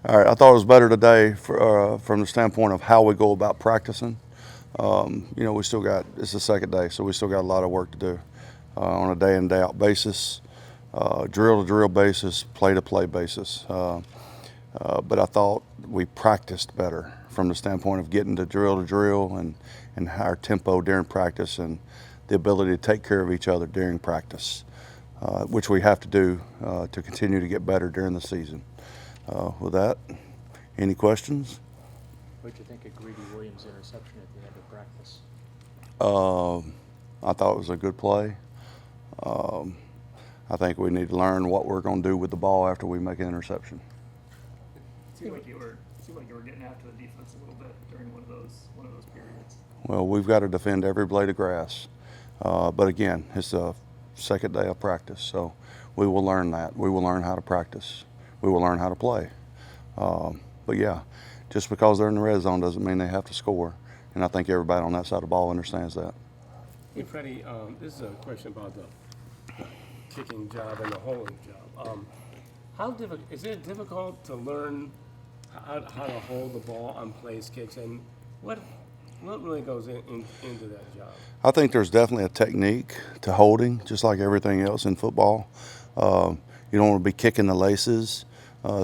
All right, I thought it was better today from the standpoint of how we go about practicing. We still got, it's the second day, so we still got a lot of work to do on a day in, day out basis, drill to drill basis, play to play basis. But I thought we practiced better from the standpoint of getting to drill and our tempo during practice and the ability to take care of each other during practice, which we have to do to continue to get better during the season. With that, any questions? What did you think of Greedy Williams' interception at the end of practice? I thought it was a good play. I think we need to learn what we're going to do with the ball after we make an interception. It seemed like you were getting after the defense a little bit during one of those periods. Well, we've got to defend every blade of grass. But again, it's the second day of practice, so we will learn that. We will learn how to practice. We will learn how to play. But yeah, just because they're in the red zone doesn't mean they have to score. And I think everybody on that side of the ball understands that. Hey, Freddie, this is a question about the kicking job and the holding job. Is it difficult to learn how to hold the ball on place kicks, and what really goes into that job? I think there's definitely a technique to holding, just like everything else in football. You don't want to be kicking the laces.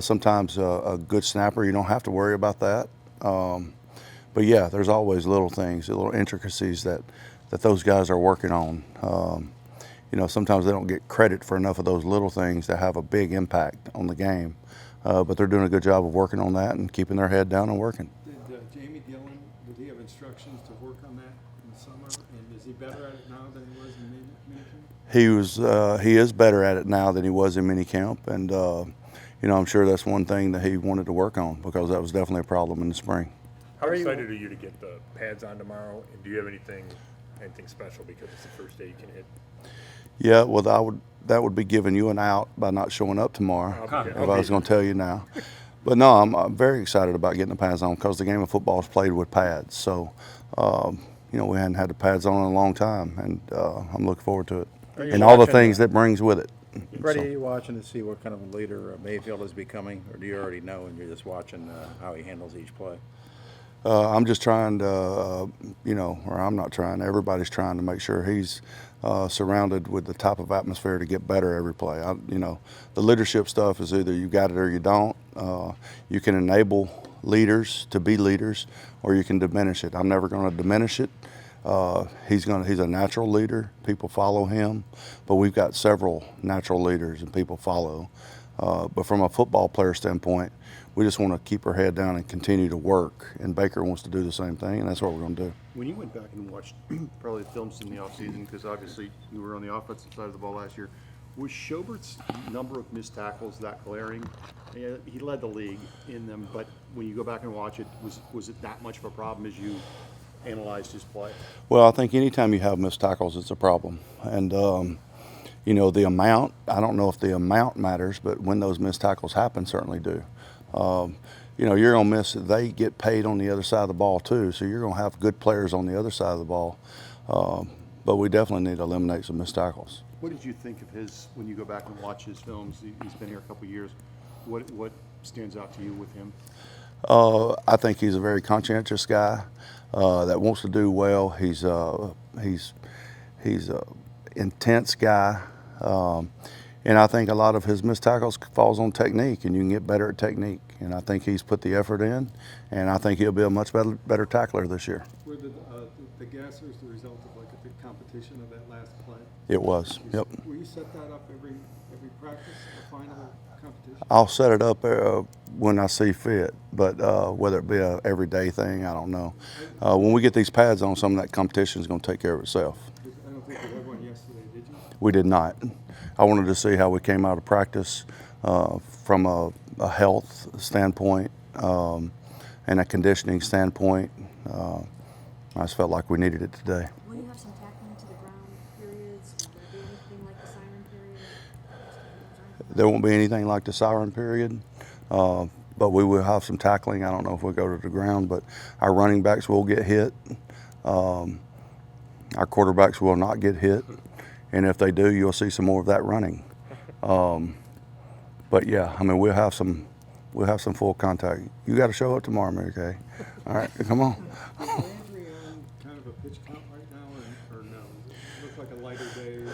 Sometimes a good snapper, you don't have to worry about that. But yeah, there's always little things, little intricacies that those guys are working on. Sometimes they don't get credit for enough of those little things that have a big impact on the game. But they're doing a good job of working on that and keeping their head down and working. Did Jamie Dillon, did he have instructions to work on that in the summer? And is he better at it now than he was in minicamp? He is better at it now than he was in minicamp, and I'm sure that's one thing that he wanted to work on because that was definitely a problem in the spring. How excited are you to get the pads on tomorrow? And do you have anything special because it's the first day you can hit? Yeah, well, that would be giving you an out by not showing up tomorrow if I was going to tell you now. But no, I'm very excited about getting the pads on because the game of football is played with pads. So, we hadn't had the pads on in a long time, and I'm looking forward to it and all the things that brings with it. Freddie, are you watching to see what kind of a leader Mayfield is becoming, or do you already know and you're just watching how he handles each play? I'm just trying to, or I'm not trying, everybody's trying to make sure he's surrounded with the type of atmosphere to get better every play. The leadership stuff is either you got it or you don't. You can enable leaders to be leaders, or you can diminish it. I'm never going to diminish it. He's a natural leader. People follow him, but we've got several natural leaders and people follow. But from a football player standpoint, we just want to keep our head down and continue to work. And Baker wants to do the same thing, and that's what we're going to do. When you went back and watched probably the films in the offseason, because obviously you were on the offensive side of the ball last year, was Schobert's number of missed tackles that glaring? Yeah, he led the league in them, but when you go back and watch it, was it that much of a problem as you analyzed his play? Well, I think anytime you have missed tackles, it's a problem. And, the amount, I don't know if the amount matters, but when those missed tackles happen, certainly do. You're going to miss it. They get paid on the other side of the ball, too, so you're going to have good players on the other side of the ball. But we definitely need to eliminate some missed tackles. What did you think of his, when you go back and watch his films? He's been here a couple of years. What stands out to you with him? I think he's a very conscientious guy that wants to do well. He's an intense guy. And I think a lot of his missed tackles falls on technique, and you can get better at technique. And I think he's put the effort in, and I think he'll be a much better tackler this year. Were the gassers the result of like a big competition of that last play? It was, yep. Will you set that up every practice, the final competition? I'll set it up when I see fit, but whether it be a everyday thing, I don't know. When we get these pads on, some of that competition is going to take care of itself. I don't think you had one yesterday, did you? We did not. I wanted to see how we came out of practice from a health standpoint and a conditioning standpoint. I just felt like we needed it today. Will you have some tackling to the ground periods? Will there be anything like the siren period? There won't be anything like the siren period, but we will have some tackling. I don't know if we'll go to the ground, but our running backs will get hit. Our quarterbacks will not get hit. And if they do, you'll see some more of that running. But yeah, we'll have some We'll have some full contact. You got to show up tomorrow, Mary Kay. All right, come on. Is Landry on kind of a pitch count right now, or no? Does it look like a lighter day?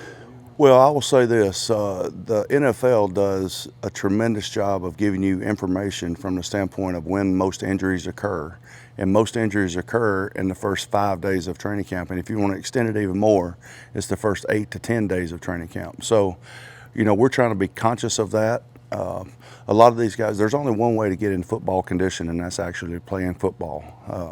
Well, I will say this, the NFL does a tremendous job of giving you information from the standpoint of when most injuries occur. And most injuries occur in the first 5 days of training camp. And if you want to extend it even more, it's the first 8 to 10 days of training camp. So, you know, we're trying to be conscious of that. A lot of these guys, there's only one way to get in football condition, and that's actually playing football.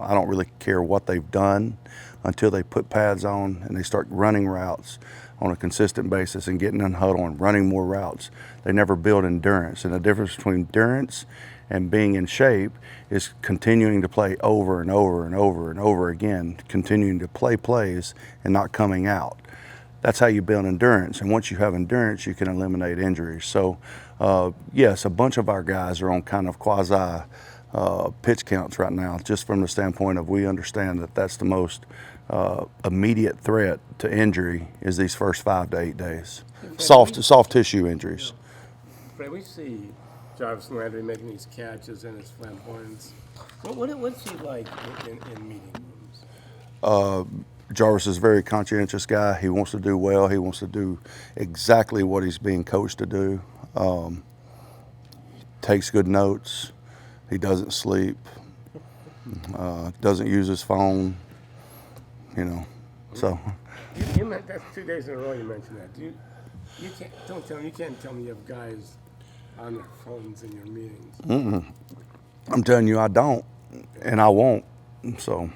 I don't really care what they've done until they put pads on and they start running routes on a consistent basis and getting in huddle and running more routes. They never build endurance. And the difference between endurance and being in shape is continuing to play over and over and over and over again, continuing to play plays and not coming out. That's how you build endurance. And once you have endurance, you can eliminate injuries. So, yes, a bunch of our guys are on kind of quasi pitch counts right now, just from the standpoint of we understand that that's the most immediate threat to injury is these first 5 to 8 days. Soft tissue injuries. Fred, we see Jarvis Landry making these catches and his flamboyance. What's he like in meeting rooms? Jarvis is a very conscientious guy. He wants to do well. He wants to do exactly what he's being coached to do. Takes good notes. He doesn't sleep. Doesn't use his phone. You know, so. You meant that's 2 days in a row you mentioned that. You can't tell me you have guys on their phones in your meetings. I'm telling you, I don't, and I won't. So,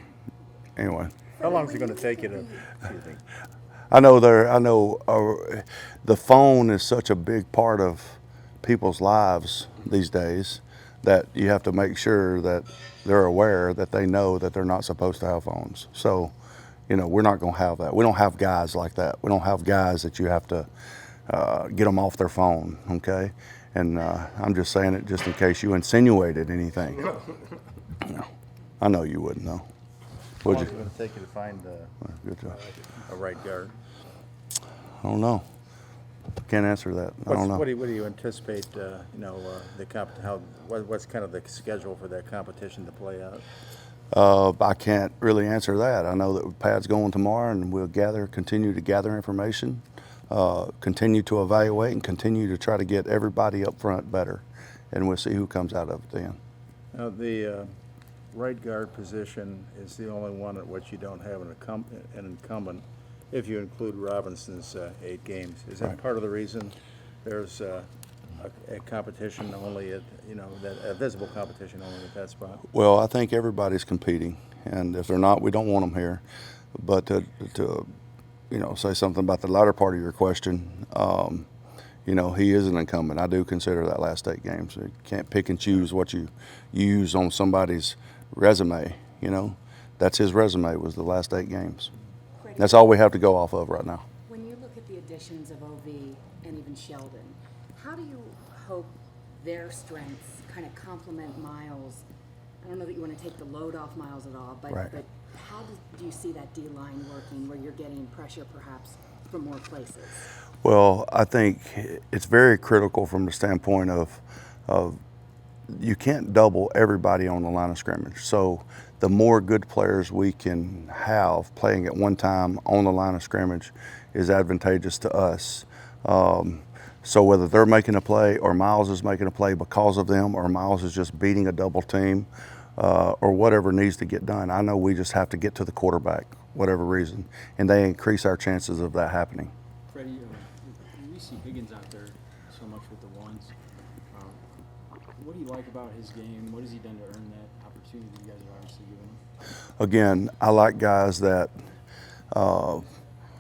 anyway. How long is it going to take you to? Excuse me. I know the phone is such a big part of people's lives these days that you have to make sure that they're aware that they know that they're not supposed to have phones. So, you know, we're not going to have that. We don't have guys like that. We don't have guys that you have to get them off their phone, okay? And I'm just saying it just in case you insinuated anything. No, I know you wouldn't know. How Would long is it you? going to take you to find Good job. a right guard? I don't know. Can't answer that. I don't know. What do you anticipate? What's kind of the schedule for that competition to play out? I can't really answer that. I know that Pat's going tomorrow, and we'll continue to gather information, continue to evaluate, and continue to try to get everybody up front better, and we'll see who comes out of it then. Now, the right guard position is the only one at which you don't have an incumbent, if you include Robinson's 8 games. Is that Right. part of the reason there's a competition only at, a visible competition only at that spot? Well, I think everybody's competing, and if they're not, we don't want them here. But to say something about the latter part of your question, he is an incumbent. I do consider that last 8 games. You can't pick and choose what you use on somebody's resume. That's his resume was the last 8 games. Freddie, That's all we have to go off of right now. when you look at the additions of OV and even Sheldon, how do you hope their strengths kind of complement Miles? I don't know that you want to take the load off Miles at all, but, Right. but how do you see that D-line working where you're getting pressure perhaps from more places? Well, I think it's very critical from the standpoint of you can't double everybody on the line of scrimmage. So the more good players we can have playing at one time on the line of scrimmage is advantageous to us. So whether they're making a play or Miles is making a play because of them, or Miles is just beating a double team, or whatever needs to get done, I know we just have to get to the quarterback, whatever reason, and they increase our chances of that happening. Freddie, we see Higgins out there so much with the ones. What do you like about his game? What has he done to earn that opportunity that you guys are obviously giving him? Again, I like guys that are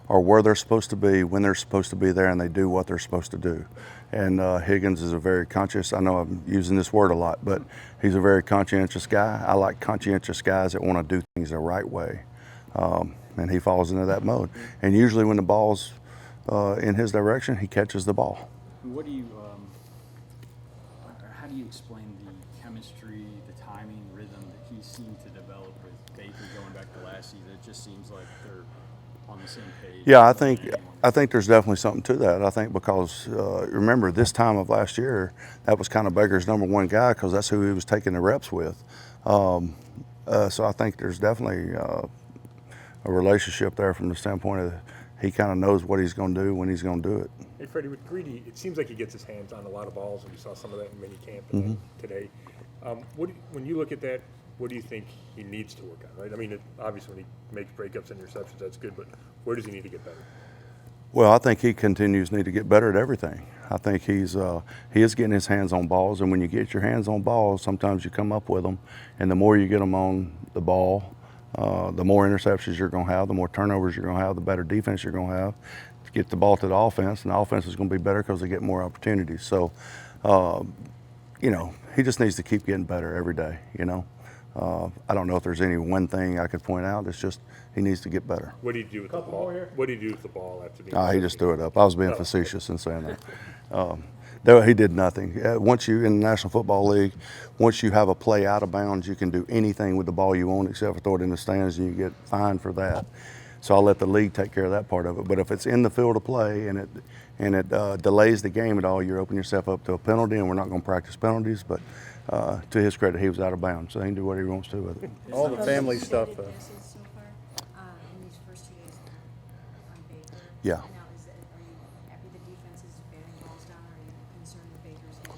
where they're supposed to be, when they're supposed to be there, and they do what they're supposed to do. And Higgins is a very conscious, I know I'm using this word a lot, but he's a very conscientious guy. I like conscientious guys that want to do things the right way. And he falls into that mode. And usually when the ball's in his direction, he catches the ball. What do you, how do you explain the chemistry, the timing, rhythm that he seemed to develop with Baker going back to last season? It just seems like they're on the same page. Yeah, I think there's definitely something to that. I think because remember this time of last year, that was kind of Baker's #1 guy because that's who he was taking the reps with. So I think there's definitely a relationship there from the standpoint of he kind of knows what he's going to do when he's going to do it. Hey, Freddie, with Greedy, it seems like he gets his hands on a lot of balls, and we saw some of that in mini camp and then today. When you look at that, what do you think he needs to work on, right? I mean, obviously when he makes breakups and interceptions, that's good, but where does he need to get better? Well, I think he continues to need to get better at everything. I think he is getting his hands on balls, and when you get your hands on balls, sometimes you come up with them, and the more you get them on the ball, the more interceptions you're going to have, the more turnovers you're going to have, the better defense you're going to have. To get the ball to the offense, and the offense is going to be better because they get more opportunities. So, you know, he just needs to keep getting better every day, you know. I don't know if there's any one thing I could point out. It's just he needs to get better. What do you do with the ball? What do you do with the ball after the? He just threw it up. I was being facetious in saying that. He did nothing. Once you in the National Football League, once you have a play out of bounds, you can do anything with the ball you want except for throw it in the stands, and you get fined for that. So I'll let the league take care of that part of it. But if it's in the field of play and it delays the game at all, you're opening yourself up to a penalty, and we're not going to practice penalties. But to his credit, he was out of bounds, so he can do whatever he wants to with it. All the family stuff. So far, in these first 2 days on Baker. Yeah. Now, are you happy the defense is batting balls down, or are you concerned with Baker's game?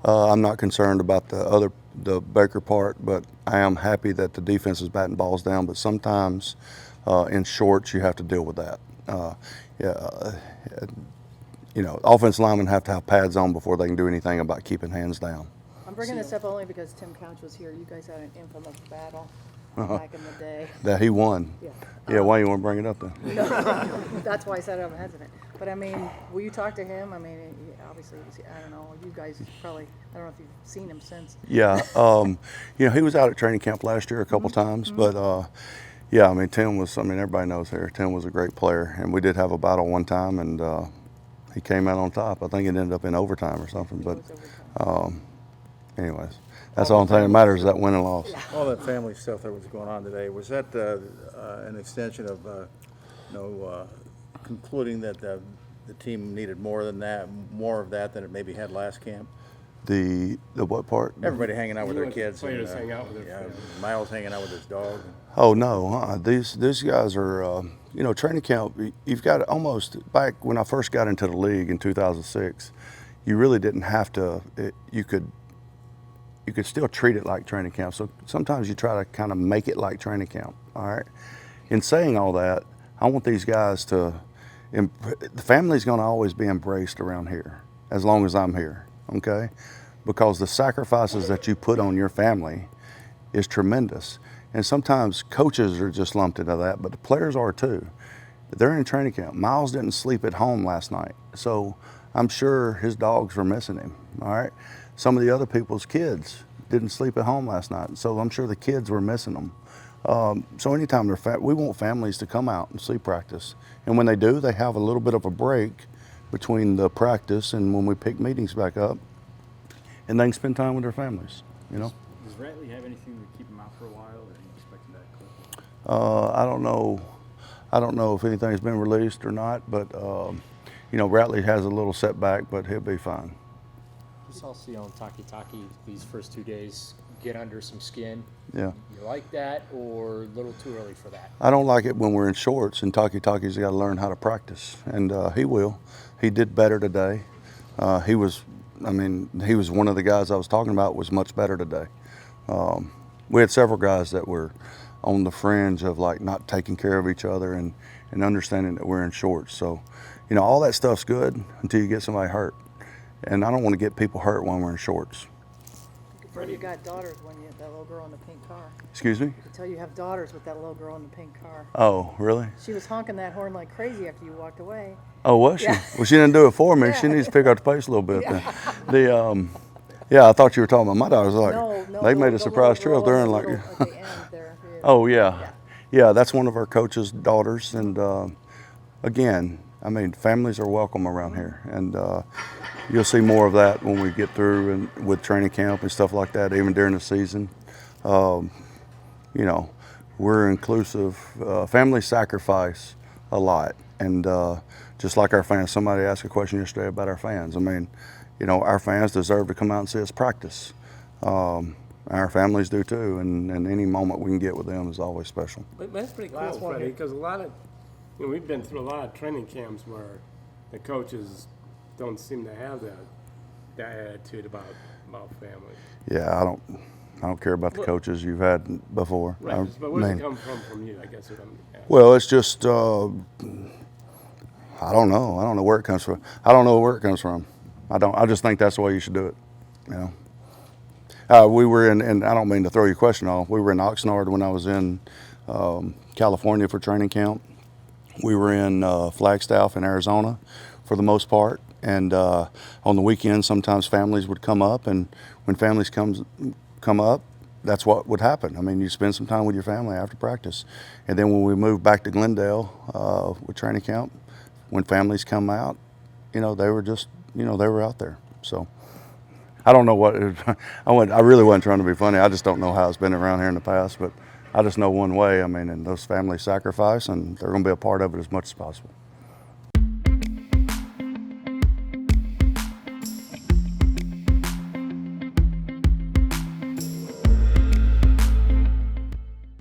I'm not concerned about the Baker part, but I am happy that the defense is batting balls down. But sometimes in shorts, you have to deal with that. You know, offensive linemen have to have pads on before they can do anything about keeping hands down. I'm bringing this up only because Tim Couch was here. You guys had an infamous battle back in the day. That he won. Yeah. Yeah, why you want to bring it up then? No, that's why I said I'm hesitant. But I mean, will you talk to him? I mean, obviously, I don't know. You guys probably, I don't know if you've seen him since. Yeah, you know, he was out at training camp last year a couple times, but yeah, I mean, Tim was. I mean, everybody knows here. Tim was a great player, and we did have a battle one time, and he came out on top. I think it ended up in overtime or something, but. Anyways, that's the only thing that matters is that win and loss. All that family stuff that was going on today, was that an extension of, concluding that the team needed more of that than it maybe had last camp? The what part? Everybody hanging out with their kids. Players hang out with their family. Miles hanging out with his dog. Oh no, these guys are, you know, training camp. You've got almost back when I first got into the league in 2006. You really didn't have to. You could still treat it like training camp. So sometimes you try to kind of make it like training camp. All right. In saying all that, I want these guys to. The family's going to always be embraced around here as long as I'm here. Okay, because the sacrifices that you put on your family is tremendous. And sometimes coaches are just lumped into that, but the players are too. They're in training camp. Miles didn't sleep at home last night, so I'm sure his dogs were missing him, all right? Some of the other people's kids didn't sleep at home last night, so I'm sure the kids were missing them. So anytime we want families to come out and see practice. And when they do, they have a little bit of a break between the practice and when we pick meetings back up, and they can spend time with their families, you know? Does Ratley have anything to keep him out for a while, or are you expecting that quickly? I don't know. I don't know if anything's been released or not, but you know, Ratley has a little setback, but he'll be fine. We saw on Taki these first 2 days get under some skin. Yeah. You like that, or a little too early for that? I don't like it when we're in shorts, and Taki's got to learn how to practice, and he will. He did better today. He was one of the guys I was talking about was much better today. We had several guys that were on the fringe of like not taking care of each other and understanding that we're in shorts. So, you know, all that stuff's good until you get somebody hurt. And I don't want to get people hurt when we're in shorts. You got daughters when you that little girl in the pink car. Excuse me? You can tell you have daughters with that little girl in the pink car. Oh, really? She was honking that horn like crazy after you walked away. Oh, was she? Yeah. Well, she didn't do it for me. Yeah. She needs to pick up the pace a little bit. Yeah. Yeah, I thought you were talking about my daughters. Like, No, they made a surprise trip there and like. At the end there. Yeah. Oh yeah, that's one of our coach's daughters, and again, I mean, families are welcome around here, and you'll see more of that when we get through and with training camp and stuff like that, even during the season. You know, we're inclusive. Family sacrifice a lot. And just like our fans, somebody asked a question yesterday about our fans. I mean, you know, our fans deserve to come out and see us practice. Our families do too, and any moment we can get with them is always special. But that's pretty cool, Last one Freddie, here. because a lot of, you know, we've been through a lot of training camps where the coaches don't seem to have that attitude about family. Yeah, I don't care about the coaches you've had before. Right, I but where does mean, it come from you, I guess what I'm asking. well, it's just I don't know. I don't know where it comes from. I don't know where it comes from. I just think that's the way you should do it. You know. We were in, and I don't mean to throw your question off. We were in Oxnard when I was in California for training camp. We were in Flagstaff in Arizona for the most part. And on the weekends, sometimes families would come up, and when families come up, that's what would happen. I mean, you spend some time with your family after practice. And then when we moved back to Glendale with training camp, when families come out, you know, they were just, you know, they were out there. So I don't know what, I really wasn't trying to be funny. I just don't know how it's been around here in the past, but I just know one way. I mean, and those families sacrifice, and they're going to be a part of it as much as possible.